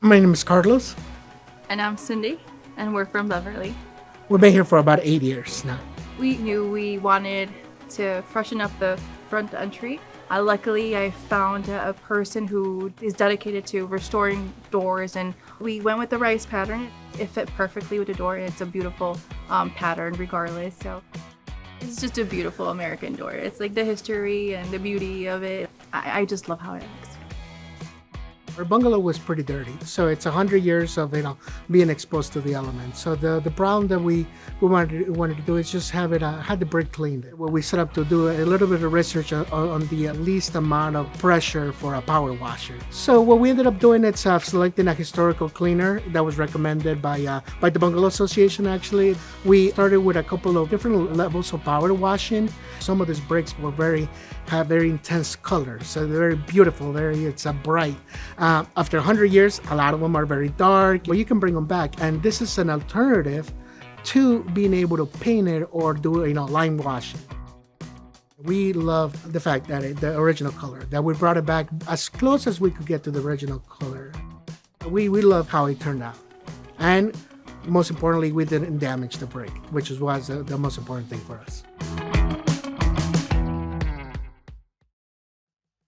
My name is Carlos. And I'm Cindy, and we're from Beverly. We've been here for about 8 years now. We knew we wanted to freshen up the front entry. Luckily, I found a person who is dedicated to restoring doors, and we went with the rice pattern. It fit perfectly with the door, and it's a beautiful pattern regardless. So it's just a beautiful American door. It's like the history and the beauty of it. I just love how it looks. Our bungalow was pretty dirty, so it's 100 years of being exposed to the elements. So the problem that we wanted to do is just have it had the brick cleaned. Well, we set up to do a little bit of research on the least amount of pressure for a power washer. So what we ended up doing is selecting a historical cleaner that was recommended by the Bungalow Association. Actually, we started with a couple of different levels of power washing. Some of these bricks have very intense colors, so they're very beautiful. It's bright. After 100 years, a lot of them are very dark. Well, you can bring them back, and this is an alternative to being able to paint it or do lime washing. We love the fact that the original color, that we brought it back as close as we could get to the original color. We love how it turned out, and most importantly, we didn't damage the brick, which was the most important thing for us.